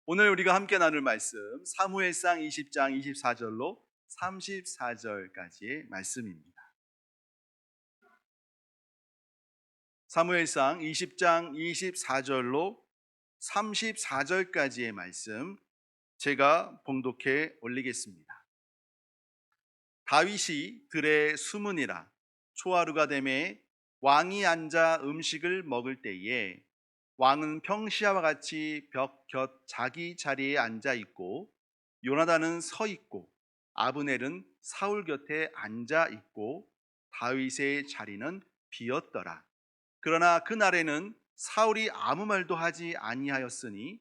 오늘 우리가 함께 나눌 말씀 사무엘상 20장 24절로 34절까지의 말씀입니다. 사무엘상 20장 24절로 34절까지의 말씀 제가 봉독해 올리겠습니다. 다윗이 들에 수문이라 초하루가 되매 왕이 앉아 음식을 먹을 때에 왕은 평시와 같이 벽 곁 자기 자리에 앉아 있고 요나단은 서 있고 아브넬은 사울 곁에 앉아 있고 다윗의 자리는 비었더라. 그러나 그날에는 사울이 아무 말도 하지 아니하였으니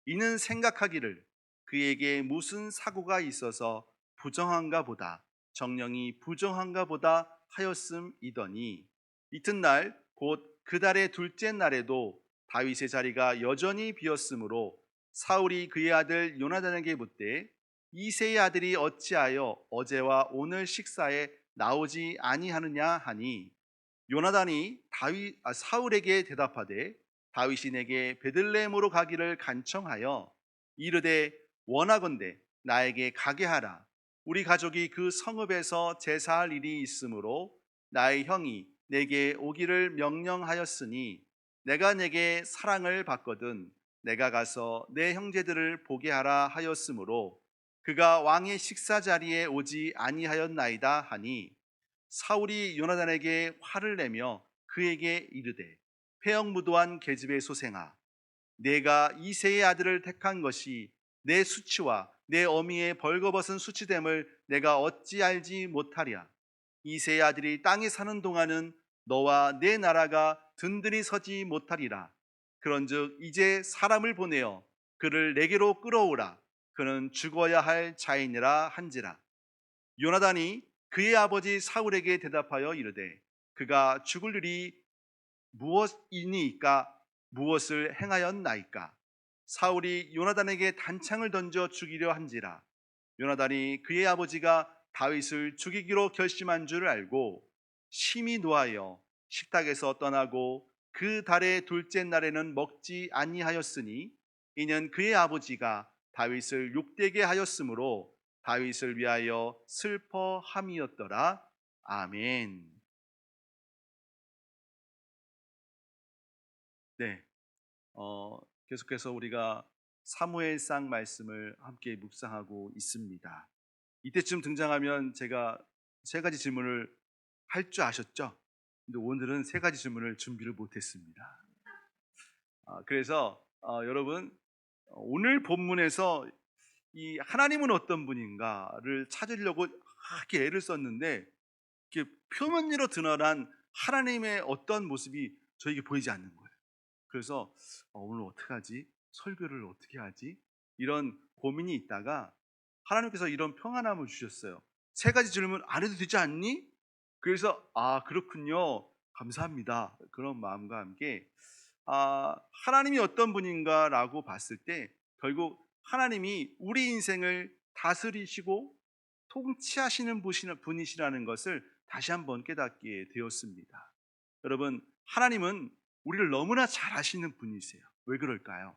이는 생각하기를 그에게 무슨 사고가 있어서 부정한가 보다 정령이 부정한가 보다 하였음이더니 이튿날 곧 그 달의 둘째 날에도 다윗의 자리가 여전히 비었으므로 사울이 그의 아들 요나단에게 묻되 이새의 아들이 어찌하여 어제와 오늘 식사에 나오지 아니하느냐 하니 요나단이 사울에게 대답하되 다윗이 내게 베들레헴으로 가기를 간청하여 이르되 원하건대 나에게 가게 하라. 우리 가족이 그 성읍에서 제사할 일이 있으므로 나의 형이 내게 오기를 명령하였으니 내가 내게 사랑을 받거든 내가 가서 내 형제들을 보게 하라 하였으므로 그가 왕의 식사 자리에 오지 아니하였나이다 하니 사울이 요나단에게 화를 내며 그에게 이르되 패역무도한 계집의 소생아 내가 이새의 아들을 택한 것이 내 수치와 내 어미의 벌거벗은 수치됨을 내가 어찌 알지 못하랴. 이새의 아들이 땅에 사는 동안은 너와 내 나라가 든든히 서지 못하리라. 그런즉 이제 사람을 보내어 그를 내게로 끌어오라. 그는 죽어야 할 자이니라 한지라. 요나단이 그의 아버지 사울에게 대답하여 이르되 그가 죽을 일이 무엇이니까 무엇을 행하였나이까. 사울이 요나단에게 단창을 던져 죽이려 한지라. 요나단이 그의 아버지가 다윗을 죽이기로 결심한 줄 알고 심히 노하여 식탁에서 떠나고 그 달의 둘째 날에는 먹지 아니하였으니 이는 그의 아버지가 다윗을 욕되게 하였으므로 다윗을 위하여 슬퍼함이었더라. 아멘. 네, 계속해서 우리가 사무엘상 말씀을 함께 묵상하고 있습니다. 이때쯤 등장하면 제가 세 가지 질문을 할 줄 아셨죠? 근데 오늘은 세 가지 질문을 준비를 못했습니다. 그래서 여러분 오늘 본문에서 이 하나님은 어떤 분인가를 찾으려고 이렇게 애를 썼는데 이렇게 표면으로 드러난 하나님의 어떤 모습이 저에게 보이지 않는 거예요. 그래서 오늘 어떻게 하지? 설교를 어떻게 하지? 이런 고민이 있다가 하나님께서 이런 평안함을 주셨어요. 세 가지 질문 안 해도 되지 않니? 그래서 그렇군요. 감사합니다. 그런 마음과 함께 하나님이 어떤 분인가라고 봤을 때 결국 하나님이 우리 인생을 다스리시고 통치하시는 분이시라는 것을 다시 한번 깨닫게 되었습니다. 여러분, 하나님은 우리를 너무나 잘 아시는 분이세요. 왜 그럴까요?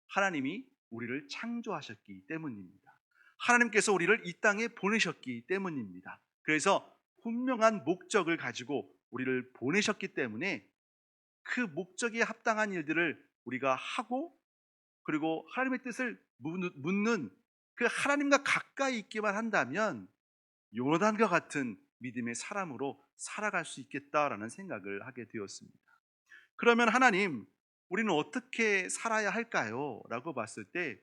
하나님이 우리를 창조하셨기 때문입니다. 하나님께서 우리를 이 땅에 보내셨기 때문입니다. 그래서 분명한 목적을 가지고 우리를 보내셨기 때문에 그 목적에 합당한 일들을 우리가 하고 그리고 하나님의 뜻을 묻는 그 하나님과 가까이 있기만 한다면 요나단과 같은 믿음의 사람으로 살아갈 수 있겠다라는 생각을 하게 되었습니다. 그러면 하나님, 우리는 어떻게 살아야 할까요? 라고 봤을 때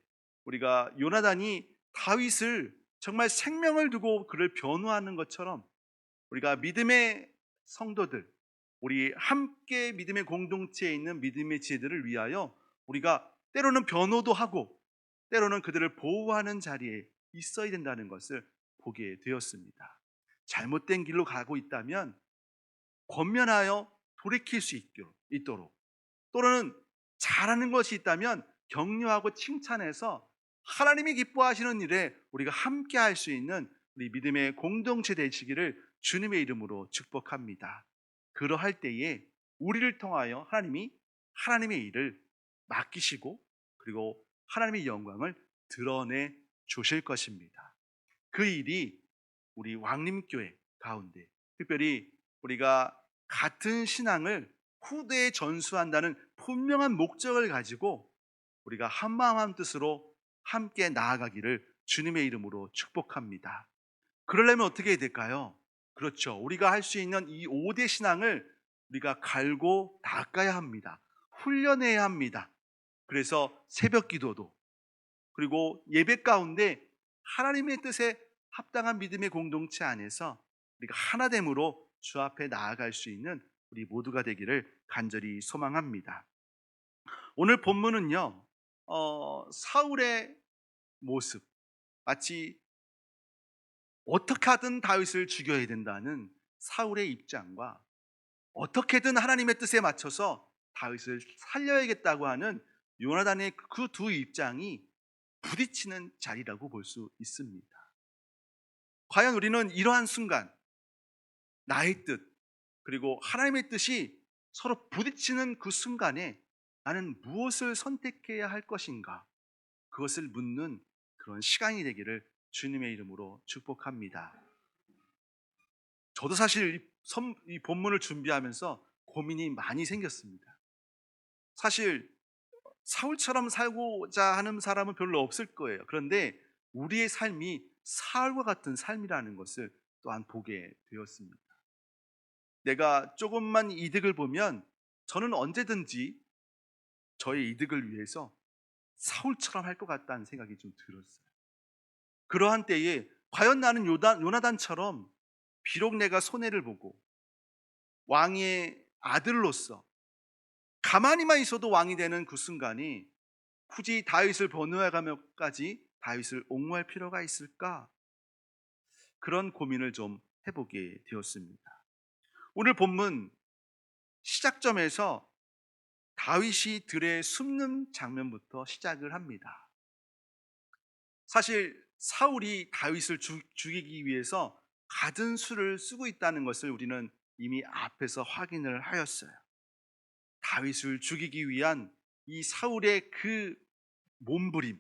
우리가 요나단이 다윗을 정말 생명을 두고 그를 변호하는 것처럼 우리가 믿음의 성도들, 우리 함께 믿음의 공동체에 있는 믿음의 지혜들을 위하여 우리가 때로는 변호도 하고 때로는 그들을 보호하는 자리에 있어야 된다는 것을 보게 되었습니다. 잘못된 길로 가고 있다면 권면하여 돌이킬 수 있도록, 또는 잘하는 것이 있다면 격려하고 칭찬해서 하나님이 기뻐하시는 일에 우리가 함께 할 수 있는 우리 믿음의 공동체 되시기를 주님의 이름으로 축복합니다. 그러할 때에 우리를 통하여 하나님이 하나님의 일을 맡기시고 그리고 하나님의 영광을 드러내 주실 것입니다. 그 일이 우리 왕림교회 가운데, 특별히 우리가 같은 신앙을 후대에 전수한다는 분명한 목적을 가지고 우리가 한마음 한뜻으로 함께 나아가기를 주님의 이름으로 축복합니다. 그러려면 어떻게 해야 될까요? 그렇죠. 우리가 할 수 있는 이 5대 신앙을 우리가 갈고 닦아야 합니다. 훈련해야 합니다. 그래서 새벽 기도도, 그리고 예배 가운데 하나님의 뜻에 합당한 믿음의 공동체 안에서 우리가 하나됨으로 주 앞에 나아갈 수 있는 우리 모두가 되기를 간절히 소망합니다. 오늘 본문은요, 사울의 모습, 마치 어떻게 하든 다윗을 죽여야 된다는 사울의 입장과 어떻게든 하나님의 뜻에 맞춰서 다윗을 살려야겠다고 하는 요나단의 그 두 입장이 부딪히는 자리라고 볼 수 있습니다. 과연 우리는 이러한 순간, 나의 뜻 그리고 하나님의 뜻이 서로 부딪히는 그 순간에 나는 무엇을 선택해야 할 것인가, 그것을 묻는 그런 시간이 되기를 주님의 이름으로 축복합니다. 저도 사실 이 본문을 준비하면서 고민이 많이 생겼습니다. 사실 사울처럼 살고자 하는 사람은 별로 없을 거예요. 그런데 우리의 삶이 사울과 같은 삶이라는 것을 또한 보게 되었습니다. 내가 조금만 이득을 보면 저는 언제든지 저의 이득을 위해서 사울처럼 할 것 같다는 생각이 좀 들었어요. 그러한 때에 과연 나는 요나단처럼 비록 내가 손해를 보고 왕의 아들로서 가만히만 있어도 왕이 되는 그 순간이 굳이 다윗을 번호해가며까지 다윗을 옹호할 필요가 있을까? 그런 고민을 좀 해보게 되었습니다. 오늘 본문 시작점에서 다윗이 들에 숨는 장면부터 시작을 합니다. 사실 사울이 다윗을 죽이기 위해서 갖은 수를 쓰고 있다는 것을 우리는 이미 앞에서 확인을 하였어요. 다윗을 죽이기 위한 이 사울의 그 몸부림,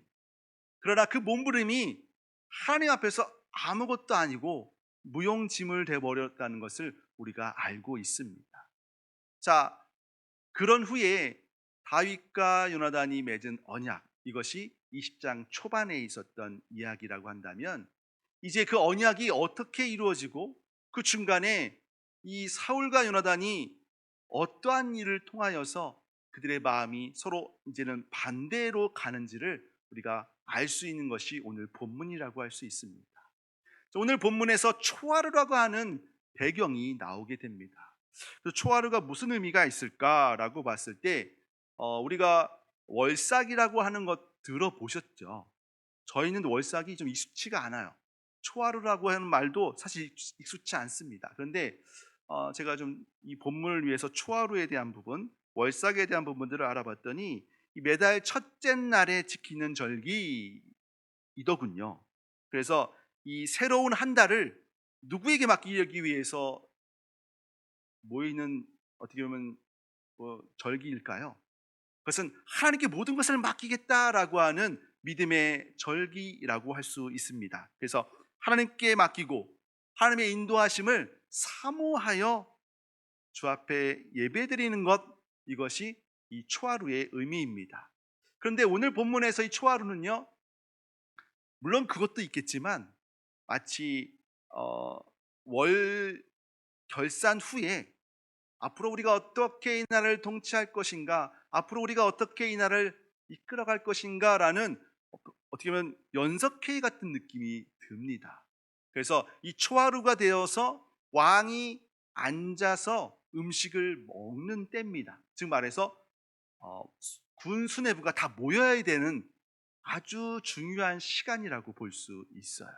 그러나 그 몸부림이 하나님 앞에서 아무것도 아니고 무용지물 돼 버렸다는 것을 우리가 알고 있습니다. 자, 그런 후에 다윗과 요나단이 맺은 언약, 이것이 20장 초반에 있었던 이야기라고 한다면, 이제 그 언약이 어떻게 이루어지고 그 중간에 이 사울과 요나단이 어떠한 일을 통하여서 그들의 마음이 서로 이제는 반대로 가는지를 우리가 알 수 있는 것이 오늘 본문이라고 할 수 있습니다. 오늘 본문에서 초하루라고 하는 배경이 나오게 됩니다. 초하루가 무슨 의미가 있을까라고 봤을 때 우리가 월삭이라고 하는 것 들어보셨죠? 저희는 월삭이 좀 익숙치가 않아요. 초하루라고 하는 말도 사실 익숙치 않습니다. 그런데 제가 좀 이 본문을 위해서 초하루에 대한 부분, 월삭에 대한 부분들을 알아봤더니 이 매달 첫째 날에 지키는 절기이더군요. 그래서 이 새로운 한 달을 누구에게 맡기기 위해서 모이는, 어떻게 보면 절기일까요? 그것은 하나님께 모든 것을 맡기겠다라고 하는 믿음의 절기라고 할 수 있습니다. 그래서 하나님께 맡기고 하나님의 인도하심을 사모하여 주 앞에 예배드리는 것, 이것이 이 초하루의 의미입니다. 그런데 오늘 본문에서 이 초하루는요, 물론 그것도 있겠지만 마치 월 결산 후에 앞으로 우리가 어떻게 이 나라를 통치할 것인가, 앞으로 우리가 어떻게 이 나라를 이끌어갈 것인가라는 어떻게 보면 연석회의 같은 느낌이 듭니다. 그래서 이 초하루가 되어서 왕이 앉아서 음식을 먹는 때입니다. 즉 말해서 군 수뇌부가 다 모여야 되는 아주 중요한 시간이라고 볼 수 있어요.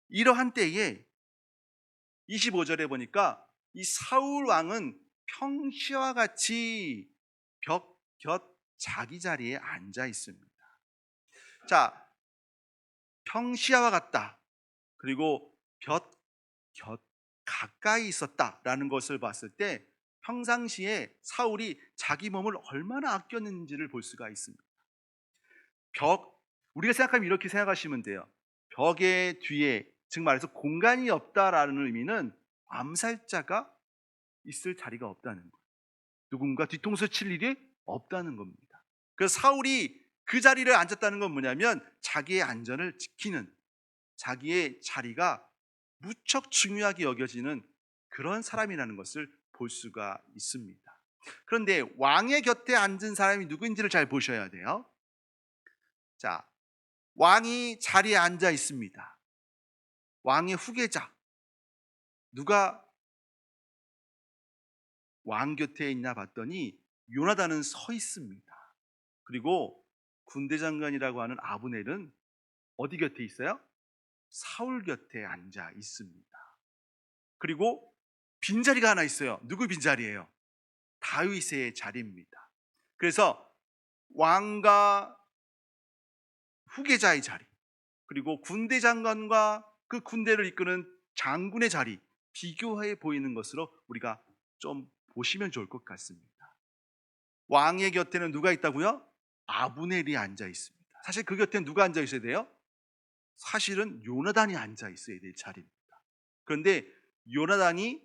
이러한 때에 25절에 보니까 이 사울 왕은 평시와 같이 벽 곁 자기 자리에 앉아 있습니다. 자, 평시와 같다, 그리고 벽 곁 가까이 있었다라는 것을 봤을 때 평상시에 사울이 자기 몸을 얼마나 아꼈는지를 볼 수가 있습니다. 벽, 우리가 생각하면 이렇게 생각하시면 돼요. 벽의 뒤에, 즉 말해서 공간이 없다라는 의미는 암살자가 있을 자리가 없다는 거예요. 누군가 뒤통수 칠 일이 없다는 겁니다. 그래서 사울이 그 자리를 앉았다는 건 뭐냐면 자기의 안전을 지키는, 자기의 자리가 무척 중요하게 여겨지는 그런 사람이라는 것을 볼 수가 있습니다. 그런데 왕의 곁에 앉은 사람이 누구인지를 잘 보셔야 돼요. 자, 왕이 자리에 앉아 있습니다. 왕의 후계자, 누가 왕 곁에 있나 봤더니 요나단은 서 있습니다. 그리고 군대 장관이라고 하는 아브넬은 어디 곁에 있어요? 사울 곁에 앉아 있습니다. 그리고 빈자리가 하나 있어요. 누구 빈자리예요? 다윗의 자리입니다. 그래서 왕과 후계자의 자리, 그리고 군대 장관과 그 군대를 이끄는 장군의 자리, 비교해 보이는 것으로 우리가 좀 보시면 좋을 것 같습니다. 왕의 곁에는 누가 있다고요? 아브넬이 앉아 있습니다. 사실 그 곁에는 누가 앉아 있어야 돼요? 사실은 요나단이 앉아 있어야 될 자리입니다. 그런데 요나단이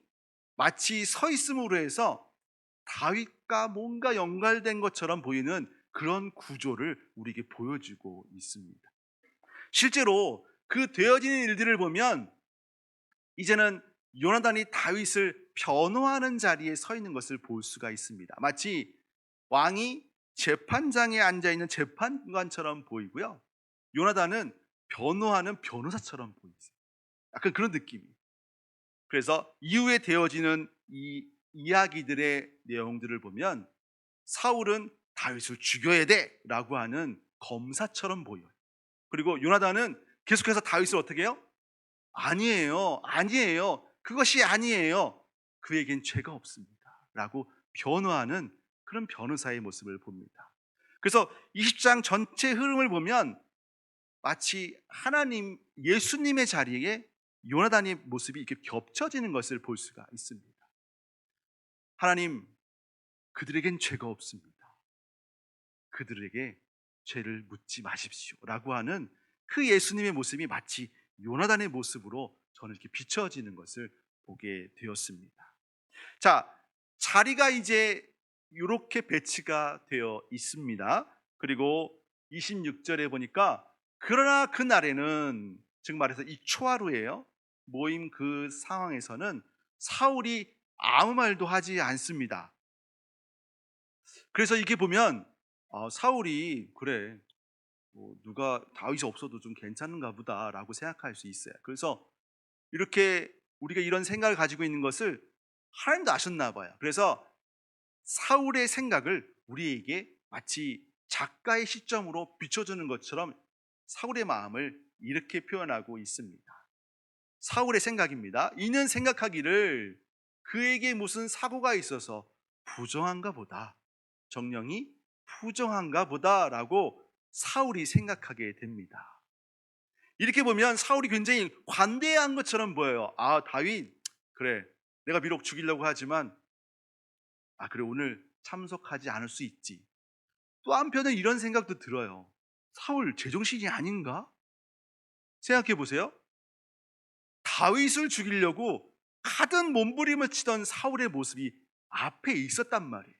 마치 서 있음으로 해서 다윗과 뭔가 연관된 것처럼 보이는 그런 구조를 우리에게 보여주고 있습니다. 실제로 그 되어지는 일들을 보면 이제는 요나단이 다윗을 변호하는 자리에 서 있는 것을 볼 수가 있습니다. 마치 왕이 재판장에 앉아 있는 재판관처럼 보이고요, 요나단은 변호하는 변호사처럼 보이세요. 약간 그런 느낌이. 그래서 이후에 되어지는 이 이야기들의 내용들을 보면 사울은 다윗을 죽여야 돼 라고 하는 검사처럼 보여요. 그리고 요나단은 계속해서 다윗을 어떻게 해요? 아니에요, 아니에요, 그것이 아니에요, 그에겐 죄가 없습니다 라고 변호하는 그런 변호사의 모습을 봅니다. 그래서 20장 전체 흐름을 보면 마치 하나님, 예수님의 자리에 요나단의 모습이 이렇게 겹쳐지는 것을 볼 수가 있습니다. 하나님, 그들에겐 죄가 없습니다, 그들에게 죄를 묻지 마십시오 라고 하는 그 예수님의 모습이 마치 요나단의 모습으로 저는 이렇게 비춰지는 것을 보게 되었습니다. 자, 자리가 이제 이렇게 배치가 되어 있습니다. 그리고 26절에 보니까 그러나 그날에는, 즉 말해서 이 초하루예요, 모임 그 상황에서는 사울이 아무 말도 하지 않습니다. 그래서 이게 보면 사울이 그래, 뭐 누가 다윗이 없어도 좀 괜찮은가 보다라고 생각할 수 있어요. 그래서 이렇게 우리가 이런 생각을 가지고 있는 것을 하나님도 아셨나 봐요. 그래서 사울의 생각을 우리에게 마치 작가의 시점으로 비춰주는 것처럼 사울의 마음을 이렇게 표현하고 있습니다. 사울의 생각입니다. 이는 생각하기를 그에게 무슨 사고가 있어서 부정한가 보다, 정령이 부정한가 보다라고 사울이 생각하게 됩니다. 이렇게 보면 사울이 굉장히 관대한 것처럼 보여요. 아, 다윗, 그래, 내가 비록 죽이려고 하지만 그래, 오늘 참석하지 않을 수 있지. 또 한편은 이런 생각도 들어요. 사울 제정신이 아닌가? 생각해 보세요. 다윗을 죽이려고 하든 몸부림을 치던 사울의 모습이 앞에 있었단 말이에요.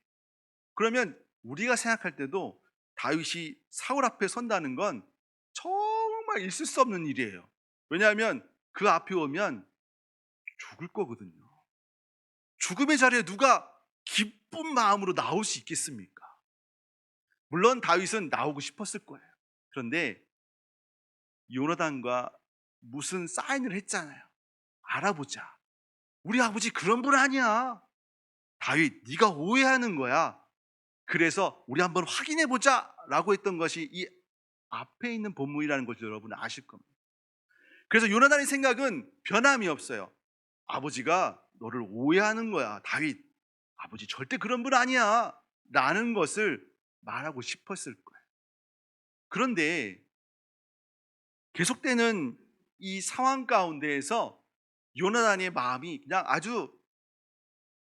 그러면 우리가 생각할 때도 다윗이 사울 앞에 선다는 건 정말 있을 수 없는 일이에요. 왜냐하면 그 앞에 오면 죽을 거거든요. 죽음의 자리에 누가 기쁜 마음으로 나올 수 있겠습니까? 물론 다윗은 나오고 싶었을 거예요. 그런데 요나단과 무슨 사인을 했잖아요. 알아보자. 우리 아버지 그런 분 아니야. 다윗, 네가 오해하는 거야. 그래서 우리 한번 확인해 보자 라고 했던 것이 이 앞에 있는 본문이라는 것을 여러분 아실 겁니다. 그래서 요나단의 생각은 변함이 없어요. 아버지가 너를 오해하는 거야. 다윗, 아버지 절대 그런 분 아니야 라는 것을 말하고 싶었을 거예요. 그런데 계속되는 이 상황 가운데에서 요나단의 마음이 그냥 아주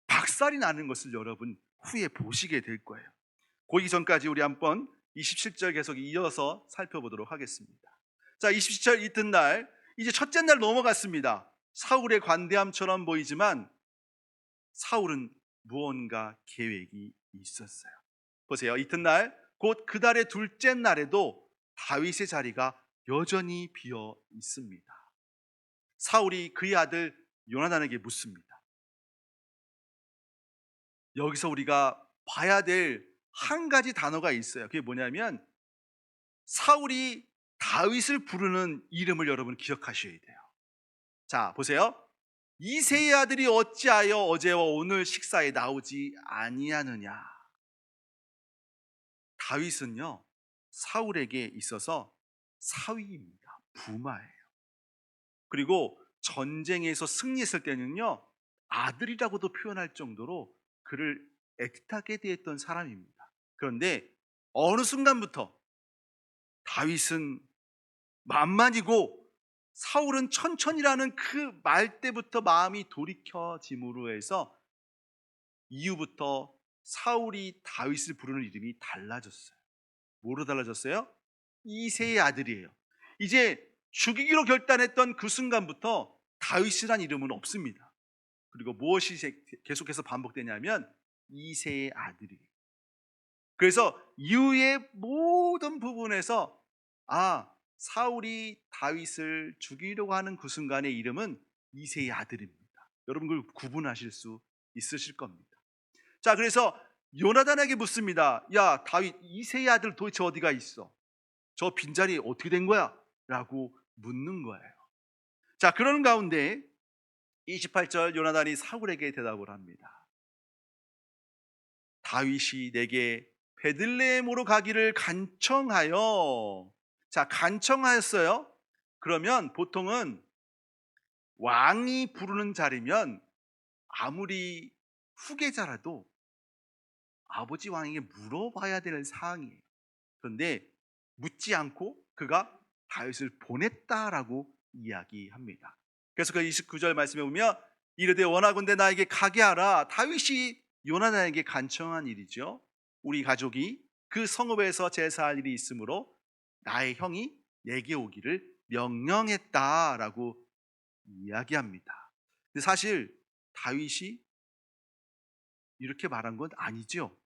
박살이 나는 것을 여러분 후에 보시게 될 거예요. 거기 전까지 우리 한번 27절 계속 이어서 살펴보도록 하겠습니다. 자, 27절 이튿날, 이제 첫째 날 넘어갔습니다. 사울의 관대함처럼 보이지만 사울은 무언가 계획이 있었어요. 보세요. 이튿날 곧 그 달의 둘째 날에도 다윗의 자리가 여전히 비어 있습니다. 사울이 그의 아들 요나단에게 묻습니다. 여기서 우리가 봐야 될 한 가지 단어가 있어요. 그게 뭐냐면 사울이 다윗을 부르는 이름을 여러분 기억하셔야 돼요. 자, 보세요. 이새의 아들이 어찌하여 어제와 오늘 식사에 나오지 아니하느냐. 다윗은요, 사울에게 있어서 사위입니다. 부마예요. 그리고 전쟁에서 승리했을 때는요, 아들이라고도 표현할 정도로 그를 애틋하게 대했던 사람입니다. 그런데 어느 순간부터 다윗은 만만이고 사울은 천천히라는 그 말 때부터 마음이 돌이켜짐으로 해서 이후부터 사울이 다윗을 부르는 이름이 달라졌어요. 뭐로 달라졌어요? 이새의 아들이에요. 이제 죽이기로 결단했던 그 순간부터 다윗이란 이름은 없습니다. 그리고 무엇이 계속해서 반복되냐면 이새의 아들이에요. 그래서 이후의 모든 부분에서 사울이 다윗을 죽이려고 하는 그 순간의 이름은 이새의 아들입니다. 여러분 그걸 구분하실 수 있으실 겁니다. 자, 그래서 요나단에게 묻습니다. 야, 다윗, 이새의 아들 도대체 어디가 있어? 저 빈자리 어떻게 된 거야? 라고 묻는 거예요. 자, 그러는 가운데 28절 요나단이 사울에게 대답을 합니다. 다윗이 내게 베들레헴으로 가기를 간청하여. 자, 간청하였어요. 그러면 보통은 왕이 부르는 자리면 아무리 후계자라도 아버지 왕에게 물어봐야 되는 사항이에요. 그런데 묻지 않고 그가 다윗을 보냈다라고 이야기합니다. 그래서 그 29절 말씀에 보면 이르되 원하건대 나에게 가게 하라. 다윗이 요나단에게 간청한 일이죠. 우리 가족이 그 성읍에서 제사할 일이 있으므로 나의 형이 내게 오기를 명령했다라고 이야기합니다. 근데 사실 다윗이 이렇게 말한 건 아니죠.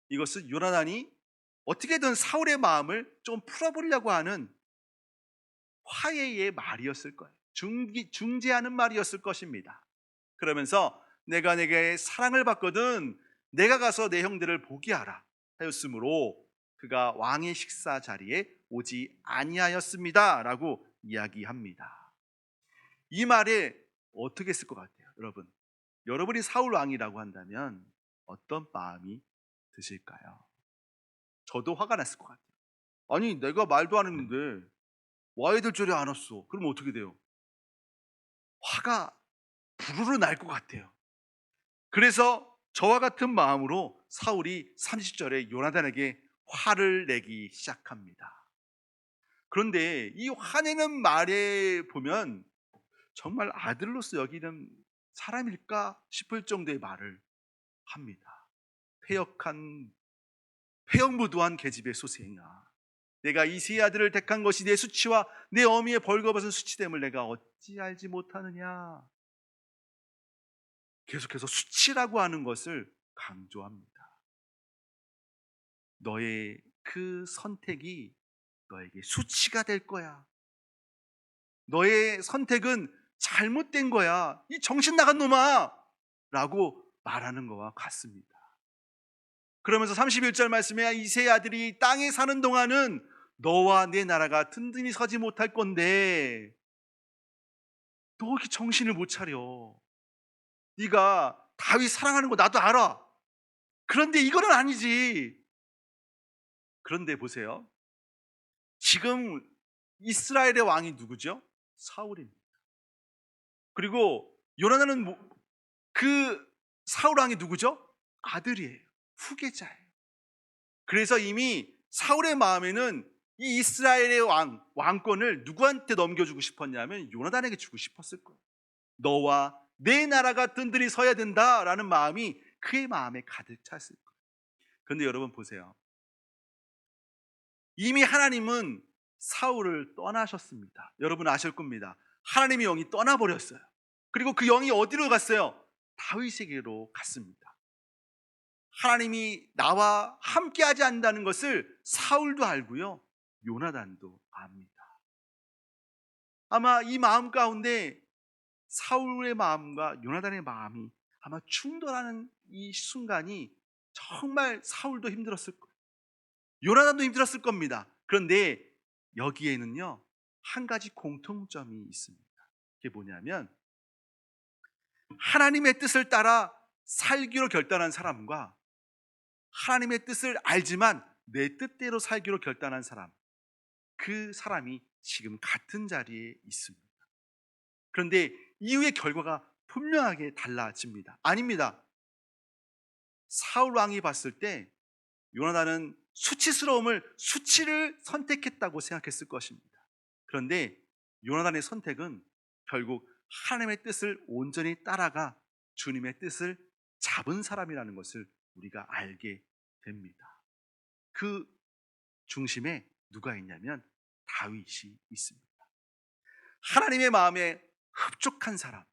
이것은 요나단이 어떻게든 사울의 마음을 좀 풀어보려고 하는 화해의 말이었을 거예요. 중재하는 말이었을 것입니다. 그러면서 내가 내게 사랑을 받거든 내가 가서 내 형들을 보게 하라 하였으므로 그가 왕의 식사 자리에 오지 아니하였습니다 라고 이야기합니다. 이 말에 어떻게 쓸 것 같아요? 여러분이 사울 왕이라고 한다면 어떤 마음이 드실까요? 저도 화가 났을 것 같아요. 아니, 내가 말도 안 했는데 와야 될 줄이 안 왔어. 그럼 어떻게 돼요? 화가 부르르 날 것 같아요. 그래서 저와 같은 마음으로 사울이 30절에 요나단에게 화를 내기 시작합니다. 그런데 이 화내는 말에 보면 정말 아들로서 여기는 사람일까 싶을 정도의 말을 합니다. 폐역무도한 계집의 소생아, 내가 이새의 아들을 택한 것이 내 수치와 내 어미의 벌거벗은 수치됨을 내가 어찌 알지 못하느냐. 계속해서 수치라고 하는 것을 강조합니다. 너의 그 선택이 너에게 수치가 될 거야. 너의 선택은 잘못된 거야. 이 정신 나간 놈아! 라고 말하는 것과 같습니다. 그러면서 31절 말씀에 이새의 아들이 땅에 사는 동안은 너와 내 나라가 든든히 서지 못할 건데 너 이렇게 정신을 못 차려. 네가 다윗 사랑하는 거 나도 알아. 그런데 이거는 아니지. 그런데 보세요. 지금 이스라엘의 왕이 누구죠? 사울입니다. 그리고 요나단은 그 사울 왕이 누구죠? 아들이에요. 후계자예요. 그래서 이미 사울의 마음에는 이 이스라엘의 왕권을 누구한테 넘겨주고 싶었냐면 요나단에게 주고 싶었을 거예요. 너와 내 나라가 든든히 서야 된다라는 마음이 그의 마음에 가득 찼을 거예요. 그런데 여러분 보세요. 이미 하나님은 사울을 떠나셨습니다. 여러분 아실 겁니다. 하나님의 영이 떠나버렸어요. 그리고 그 영이 어디로 갔어요? 다윗에게로 갔습니다. 하나님이 나와 함께하지 않는다는 것을 사울도 알고요, 요나단도 압니다. 아마 이 마음 가운데 사울의 마음과 요나단의 마음이 아마 충돌하는 이 순간이 정말 사울도 힘들었을 거예요. 요나단도 힘들었을 겁니다. 그런데 여기에는요, 한 가지 공통점이 있습니다. 그게 뭐냐면 하나님의 뜻을 따라 살기로 결단한 사람과 하나님의 뜻을 알지만 내 뜻대로 살기로 결단한 사람, 그 사람이 지금 같은 자리에 있습니다. 그런데 이후의 결과가 분명하게 달라집니다. 아닙니다. 사울 왕이 봤을 때 요나단은 수치를 선택했다고 생각했을 것입니다. 그런데 요나단의 선택은 결국 하나님의 뜻을 온전히 따라가 주님의 뜻을 잡은 사람이라는 것을 우리가 알게 됩니다. 그 중심에 누가 있냐면 다윗이 있습니다. 하나님의 마음에 흡족한 사람,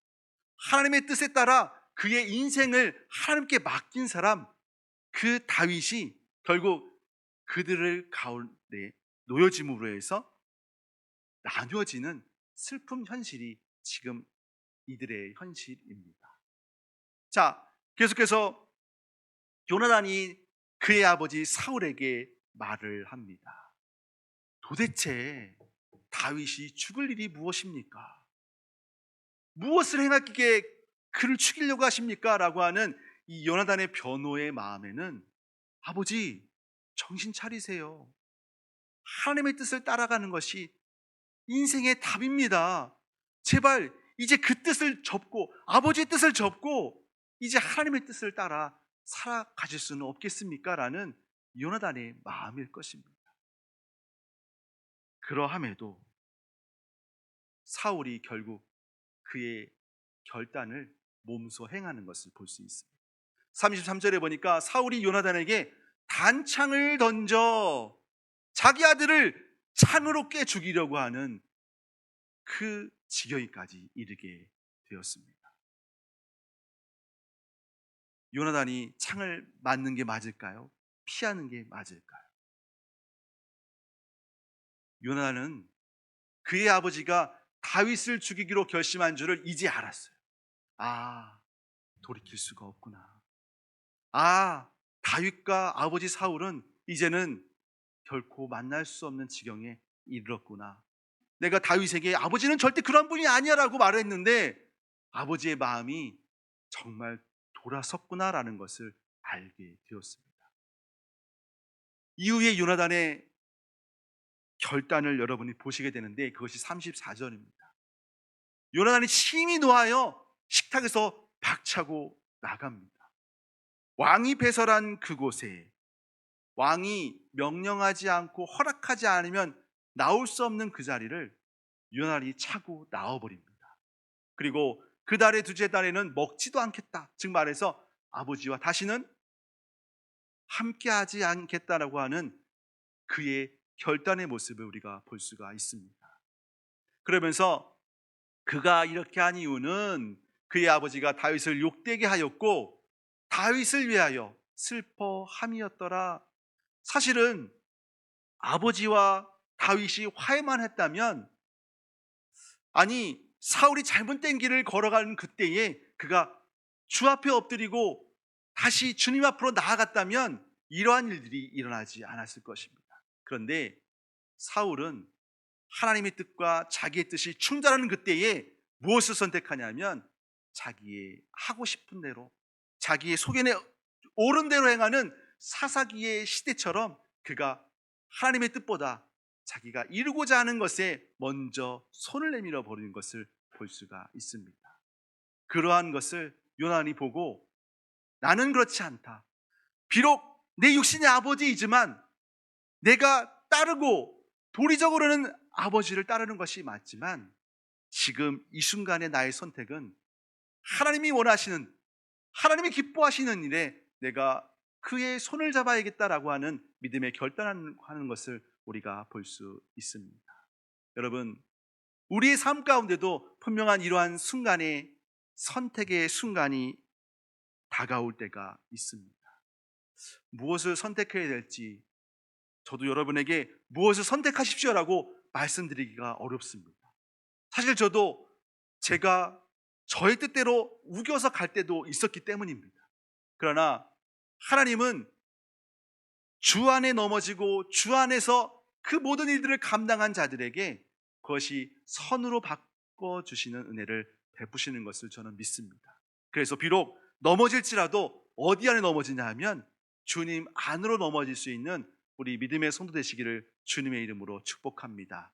하나님의 뜻에 따라 그의 인생을 하나님께 맡긴 사람, 그 다윗이 결국 그들을 가운데 놓여짐으로 해서 나뉘어지는 슬픈 현실이 지금 이들의 현실입니다. 자, 계속해서 요나단이 그의 아버지 사울에게 말을 합니다. 도대체 다윗이 죽을 일이 무엇입니까? 무엇을 행하기에 그를 죽이려고 하십니까? 라고 하는 이 요나단의 변호의 마음에는, 아버지 정신 차리세요. 하나님의 뜻을 따라가는 것이 인생의 답입니다. 제발 이제 그 뜻을 접고, 아버지의 뜻을 접고 이제 하나님의 뜻을 따라 살아가실 수는 없겠습니까? 라는 요나단의 마음일 것입니다. 그러함에도 사울이 결국 그의 결단을 몸소 행하는 것을 볼 수 있습니다. 33절에 보니까 사울이 요나단에게 단창을 던져 자기 아들을 창으로 깨 죽이려고 하는 그 지경까지 이르게 되었습니다. 요나단이 창을 맞는 게 맞을까요? 피하는 게 맞을까요? 요나단은 그의 아버지가 다윗을 죽이기로 결심한 줄을 이제 알았어요. 아, 돌이킬 수가 없구나. 아, 다윗과 아버지 사울은 이제는 결코 만날 수 없는 지경에 이르렀구나. 내가 다윗에게 아버지는 절대 그런 분이 아니야라고 말했는데 아버지의 마음이 정말 돌아섰구나라는 것을 알게 되었습니다. 이후에 요나단의 결단을 여러분이 보시게 되는데 그것이 34절입니다. 요나단이 심히 노하여 식탁에서 박차고 나갑니다. 왕이 배설한 그곳에, 왕이 명령하지 않고 허락하지 않으면 나올 수 없는 그 자리를 요나단이 차고 나와버립니다. 그리고 그 달의 두째 달에는 먹지도 않겠다, 즉 말해서 아버지와 다시는 함께하지 않겠다라고 하는 그의 결단의 모습을 우리가 볼 수가 있습니다. 그러면서 그가 이렇게 한 이유는 그의 아버지가 다윗을 욕되게 하였고 다윗을 위하여 슬퍼함이었더라. 사실은 아버지와 다윗이 화해만 했다면, 아니 사울이 잘못된 길을 걸어가는 그때에 그가 주 앞에 엎드리고 다시 주님 앞으로 나아갔다면 이러한 일들이 일어나지 않았을 것입니다. 그런데 사울은 하나님의 뜻과 자기의 뜻이 충돌하는 그때에 무엇을 선택하냐면 자기의 하고 싶은 대로, 자기의 속연에 옳은 대로 행하는 사사기의 시대처럼 그가 하나님의 뜻보다 자기가 이루고자 하는 것에 먼저 손을 내밀어 버리는 것을 볼 수가 있습니다. 그러한 것을 요나단이 보고 나는 그렇지 않다. 비록 내 육신의 아버지이지만 내가 따르고 도리적으로는 아버지를 따르는 것이 맞지만 지금 이 순간의 나의 선택은 하나님이 원하시는, 하나님이 기뻐하시는 일에 내가 그의 손을 잡아야겠다라고 하는 믿음의 결단하는 것을 우리가 볼 수 있습니다. 여러분, 우리의 삶 가운데도 분명한 이러한 순간에 선택의 순간이 다가올 때가 있습니다. 무엇을 선택해야 될지 저도 여러분에게 무엇을 선택하십시오라고 말씀드리기가 어렵습니다. 사실 저도 제가 저의 뜻대로 우겨서 갈 때도 있었기 때문입니다. 그러나 하나님은 주 안에 넘어지고 주 안에서 그 모든 일들을 감당한 자들에게 그것이 선으로 바꿔주시는 은혜를 베푸시는 것을 저는 믿습니다. 그래서 비록 넘어질지라도 어디 안에 넘어지냐 하면 주님 안으로 넘어질 수 있는 우리 믿음의 성도 되시기를 주님의 이름으로 축복합니다.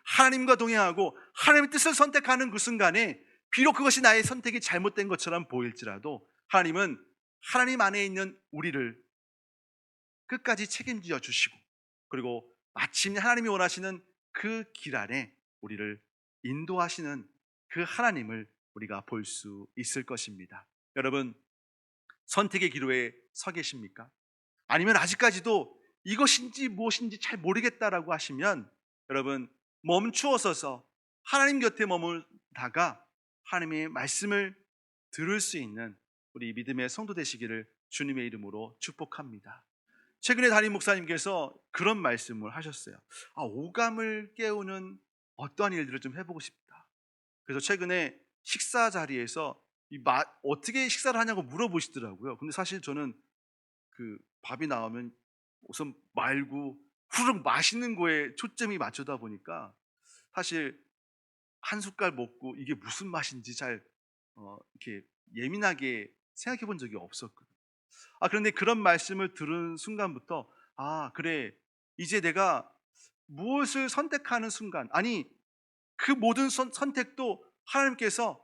하나님과 동행하고 하나님의 뜻을 선택하는 그 순간에 비록 그것이 나의 선택이 잘못된 것처럼 보일지라도 하나님은 하나님 안에 있는 우리를 끝까지 책임져 주시고, 그리고 마침내 하나님이 원하시는 그 길 안에 우리를 인도하시는 그 하나님을 우리가 볼 수 있을 것입니다. 여러분, 선택의 기로에 서 계십니까? 아니면 아직까지도 이것인지 무엇인지 잘 모르겠다라고 하시면 여러분, 멈추어 서서 하나님 곁에 머물다가 하나님의 말씀을 들을 수 있는 우리 믿음의 성도 되시기를 주님의 이름으로 축복합니다. 최근에 담임 목사님께서 그런 말씀을 하셨어요. 오감을 깨우는 어떠한 일들을 좀 해보고 싶다. 그래서 최근에 식사 자리에서 어떻게 식사를 하냐고 물어보시더라고요. 근데 사실 저는 그 밥이 나오면 우선 말고 후루룩 마시는 거에 초점이 맞추다 보니까 사실 한 숟갈 먹고 이게 무슨 맛인지 잘 이렇게 예민하게 생각해 본 적이 없었거든요. 그런데 그런 말씀을 들은 순간부터 그래, 이제 내가 무엇을 선택하는 순간, 아니 그 모든 선택도 하나님께서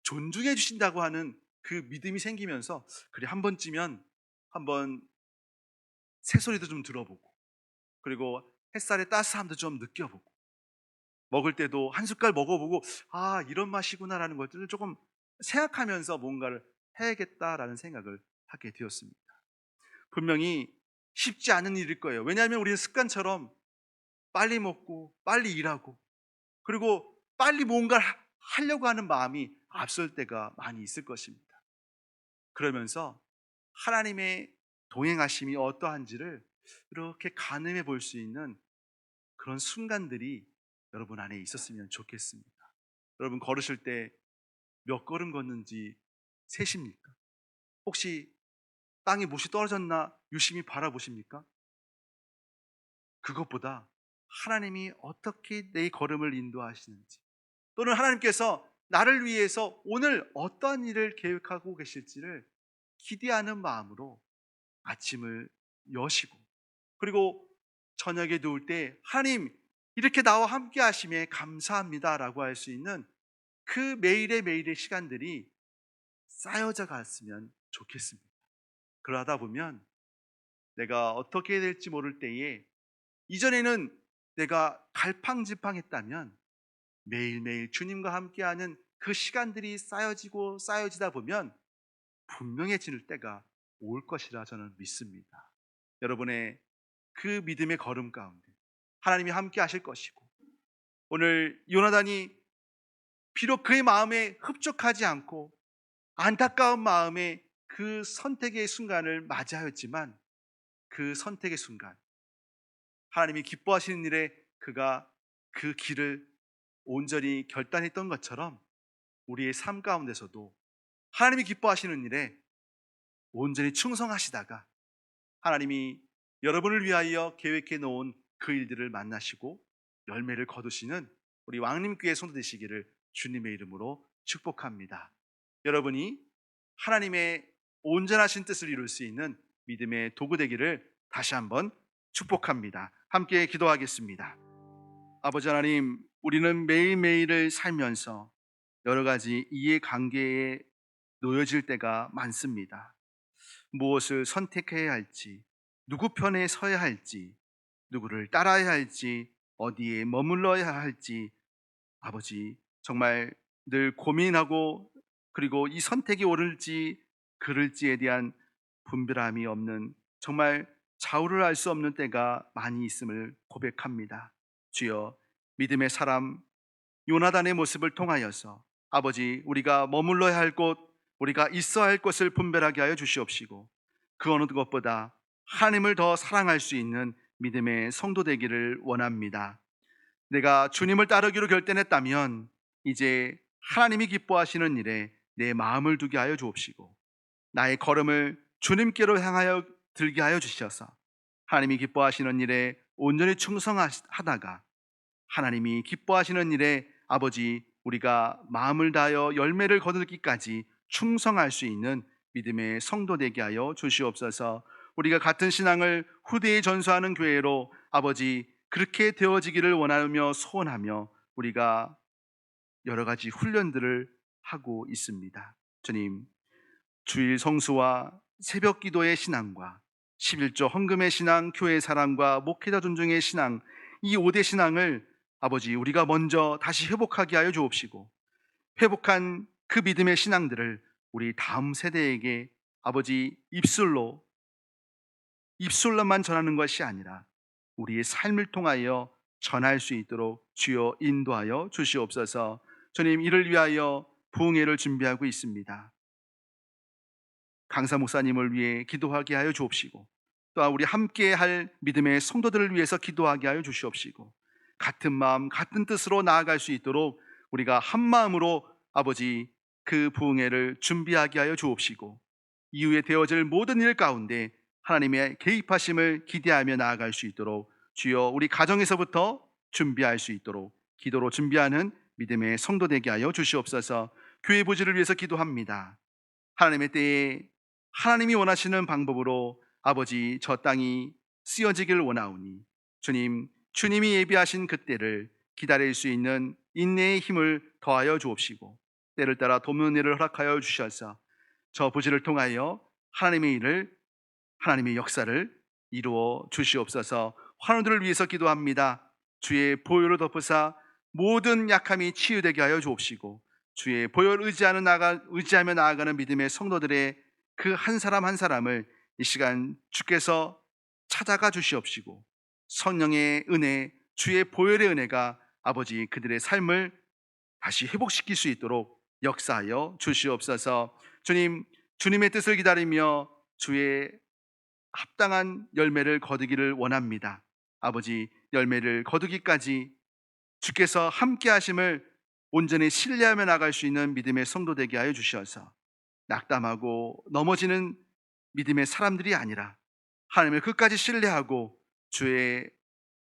존중해 주신다고 하는 그 믿음이 생기면서, 그래, 한 번쯤면 한번 새소리도 좀 들어보고, 그리고 햇살의 따스함도 좀 느껴보고, 먹을 때도 한 숟갈 먹어보고 이런 맛이구나라는 것들을 조금 생각하면서 뭔가를 해야겠다라는 생각을 하게 되었습니다. 분명히 쉽지 않은 일일 거예요. 왜냐하면 우리는 습관처럼 빨리 먹고 빨리 일하고 그리고 빨리 뭔가를 하려고 하는 마음이 앞설 때가 많이 있을 것입니다. 그러면서 하나님의 동행하심이 어떠한지를 이렇게 가늠해 볼 수 있는 그런 순간들이 여러분 안에 있었으면 좋겠습니다. 여러분, 걸으실 때 몇 걸음 걷는지 세십니까? 혹시 땅에 못이 떨어졌나 유심히 바라보십니까? 그것보다 하나님이 어떻게 내 걸음을 인도하시는지, 또는 하나님께서 나를 위해서 오늘 어떠한 일을 계획하고 계실지를 기대하는 마음으로 아침을 여시고, 그리고 저녁에 누울 때 하나님 이렇게 나와 함께 하심에 감사합니다 라고 할 수 있는 그 매일의 시간들이 쌓여져 갔으면 좋겠습니다. 그러다 보면 내가 어떻게 해야 될지 모를 때에, 이전에는 내가 갈팡질팡했다면 매일매일 주님과 함께하는 그 시간들이 쌓여지다 보면 분명해질 때가 올 것이라 저는 믿습니다. 여러분의 그 믿음의 걸음 가운데 하나님이 함께 하실 것이고, 오늘 요나단이 비록 그의 마음에 흡족하지 않고 안타까운 마음에 그 선택의 순간을 맞이하였지만, 그 선택의 순간 하나님이 기뻐하시는 일에 그가 그 길을 온전히 결단했던 것처럼 우리의 삶 가운데서도 하나님이 기뻐하시는 일에 온전히 충성하시다가 하나님이 여러분을 위하여 계획해 놓은 그 일들을 만나시고 열매를 거두시는 우리 왕님교회 성도 되시기를 주님의 이름으로 축복합니다. 여러분이 하나님의 온전하신 뜻을 이룰 수 있는 믿음의 도구 되기를 다시 한번 축복합니다. 함께 기도하겠습니다. 아버지 하나님, 우리는 매일매일을 살면서 여러 가지 이해관계에 놓여질 때가 많습니다. 무엇을 선택해야 할지, 누구 편에 서야 할지, 누구를 따라야 할지, 어디에 머물러야 할지, 아버지, 정말 늘 고민하고, 그리고 이 선택이 옳을지 그를지에 대한 분별함이 없는, 정말 좌우를 알 수 없는 때가 많이 있음을 고백합니다. 주여, 믿음의 사람 요나단의 모습을 통하여서 아버지, 우리가 머물러야 할 곳, 우리가 있어야 할 것을 분별하게 하여 주시옵시고, 그 어느 것보다 하나님을 더 사랑할 수 있는 믿음의 성도 되기를 원합니다. 내가 주님을 따르기로 결단했다면 이제 하나님이 기뻐하시는 일에 내 마음을 두게 하여 주옵시고, 나의 걸음을 주님께로 향하여 들게 하여 주셔서 하나님이 기뻐하시는 일에 온전히 충성하다가 하나님이 기뻐하시는 일에 아버지, 우리가 마음을 다하여 열매를 거두기까지 충성할 수 있는 믿음의 성도 되게 하여 주시옵소서. 우리가 같은 신앙을 후대에 전수하는 교회로 아버지, 그렇게 되어지기를 원하며 소원하며 우리가 여러 가지 훈련들을 하고 있습니다. 주님, 주일 성수와 새벽 기도의 신앙과 11조 헌금의 신앙, 교회 사랑과 목회자 존중의 신앙, 이 5대 신앙을 아버지, 우리가 먼저 다시 회복하게 하여 주옵시고, 회복한 그 믿음의 신앙들을 우리 다음 세대에게 아버지, 입술로만 전하는 것이 아니라 우리의 삶을 통하여 전할 수 있도록 주여 인도하여 주시옵소서. 주님, 이를 위하여 부흥회를 준비하고 있습니다. 강사 목사님을 위해 기도하게 하여 주옵시고, 또한 우리 함께 할 믿음의 성도들을 위해서 기도하게 하여 주시옵시고, 같은 마음 같은 뜻으로 나아갈 수 있도록 우리가 한 마음으로 아버지, 그 부흥회를 준비하게 하여 주옵시고, 이후에 되어질 모든 일 가운데 하나님의 개입하심을 기대하며 나아갈 수 있도록 주여, 우리 가정에서부터 준비할 수 있도록 기도로 준비하는 믿음의 성도 되게 하여 주시옵소서. 교회 부지를 위해서 기도합니다. 하나님의 때에 하나님이 원하시는 방법으로 아버지, 저 땅이 쓰여지길 원하오니 주님, 주님이 예비하신 그때를 기다릴 수 있는 인내의 힘을 더하여 주옵시고, 때를 따라 돕는 일을 허락하여 주셔서 저 부지를 통하여 하나님의 일을, 하나님의 역사를 이루어 주시옵소서. 환우들을 위해서 기도합니다. 주의 보혈을 덮으사 모든 약함이 치유되게 하여 주옵시고, 주의 보혈을 의지하며 나아가는 믿음의 성도들의 그 한 사람 한 사람을 이 시간 주께서 찾아가 주시옵시고, 성령의 은혜, 주의 보혈의 은혜가 아버지, 그들의 삶을 다시 회복시킬 수 있도록 역사하여 주시옵소서. 주님, 주님의 뜻을 기다리며 주의 합당한 열매를 거두기를 원합니다. 아버지, 열매를 거두기까지 주께서 함께 하심을 온전히 신뢰하며 나갈 수 있는 믿음의 성도 되게 하여 주셔서 낙담하고 넘어지는 믿음의 사람들이 아니라 하나님을 끝까지 신뢰하고 주의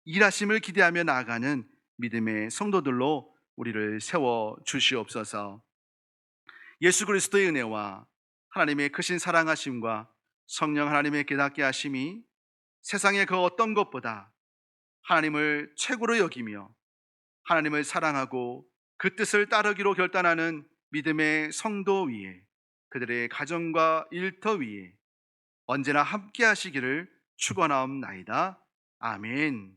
일하심을 기대하며 나아가는 믿음의 성도들로 우리를 세워 주시옵소서. 예수 그리스도의 은혜와 하나님의 크신 사랑하심과 성령 하나님의 깨닫게 하심이 세상의 그 어떤 것보다 하나님을 최고로 여기며 하나님을 사랑하고 그 뜻을 따르기로 결단하는 믿음의 성도 위에, 그들의 가정과 일터 위에 언제나 함께 하시기를 축원하옵나이다. 아멘.